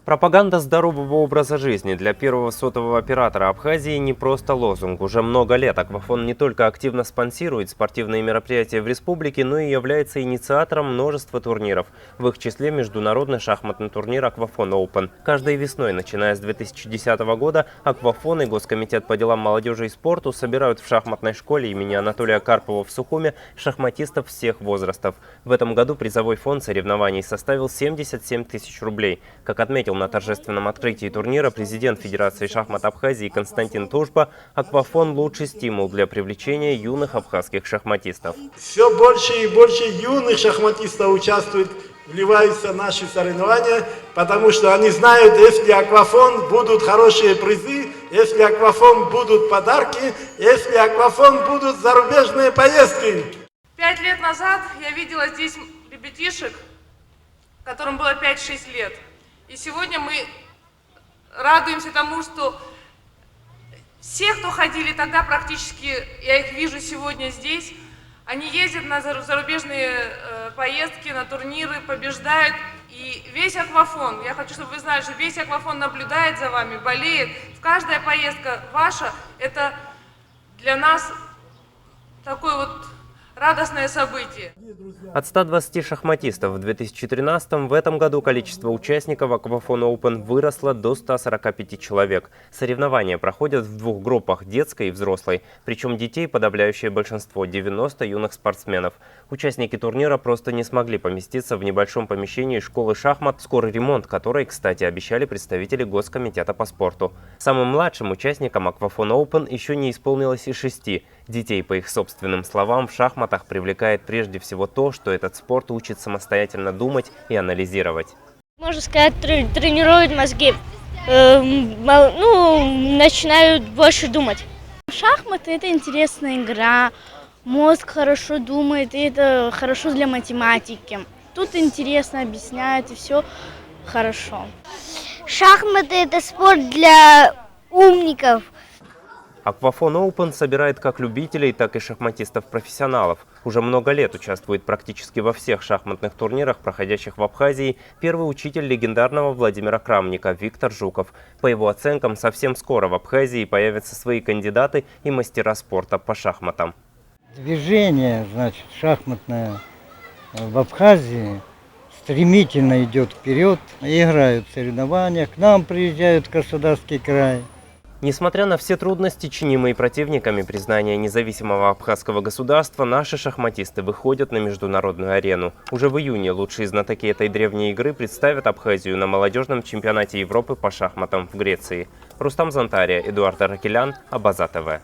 Пропаганда здорового образа жизни для первого сотового оператора Абхазии не просто лозунг. Уже много лет Аквафон не только активно спонсирует спортивные мероприятия в республике, но и является инициатором множества турниров. В их числе международный шахматный турнир Аквафон Open. Каждой весной, начиная с 2010 года, Аквафон и Госкомитет по делам молодежи и спорту собирают в шахматной школе имени Анатолия Карпова в Сухуме шахматистов всех возрастов. В этом году призовой фонд соревнований составил 77 тысяч рублей. Как отметил на торжественном открытии турнира президент Федерации шахмат Абхазии Константин Тужба, Аквафон – лучший стимул для привлечения юных абхазских шахматистов. Все больше и больше юных шахматистов участвуют, вливаются в наши соревнования, потому что они знают, если Аквафон будут хорошие призы, если Аквафон будут подарки, если Аквафон будут зарубежные поездки. 5 лет назад я видела здесь ребятишек, которым было 5-6 лет. И сегодня мы радуемся тому, что все, кто ходили тогда, практически, я их вижу сегодня здесь, они ездят на зарубежные поездки, на турниры, побеждают. И весь Аквафон, я хочу, чтобы вы знали, что весь Аквафон наблюдает за вами, болеет. Каждая поездка ваша, это для нас такой вот радостное событие. От 120 шахматистов в 2013-м в этом году количество участников Аквафон Open выросло до 145 человек. Соревнования проходят в двух группах – детской и взрослой. Причем детей подавляющее большинство – 90 юных спортсменов. Участники турнира просто не смогли поместиться в небольшом помещении школы шахмат, скорый ремонт которой, кстати, обещали представители Госкомитета по спорту. Самым младшим участникам Аквафон Open еще не исполнилось и 6. Детей, по их собственным словам, в шахматах привлекает прежде всего то, что этот спорт учит самостоятельно думать и анализировать. Можно сказать, тренирует мозги, начинают больше думать. Шахматы – это интересная игра, мозг хорошо думает, и это хорошо для математики. Тут интересно объясняют, и все хорошо. Шахматы – это спорт для умников. Аквафон Open собирает как любителей, так и шахматистов-профессионалов. Уже много лет участвует практически во всех шахматных турнирах, проходящих в Абхазии, первый учитель легендарного Владимира Крамника Виктор Жуков. По его оценкам, совсем скоро в Абхазии появятся свои кандидаты и мастера спорта по шахматам. Движение, значит, шахматное в Абхазии стремительно идет вперед, играют в соревнования, к нам приезжают в Краснодарский край. Несмотря на все трудности, чинимые противниками признания независимого абхазского государства, наши шахматисты выходят на международную арену. Уже в июне лучшие знатоки этой древней игры представят Абхазию на молодежном чемпионате Европы по шахматам в Греции. Рустам Зантария, Эдуард Аракелян, Абаза ТВ.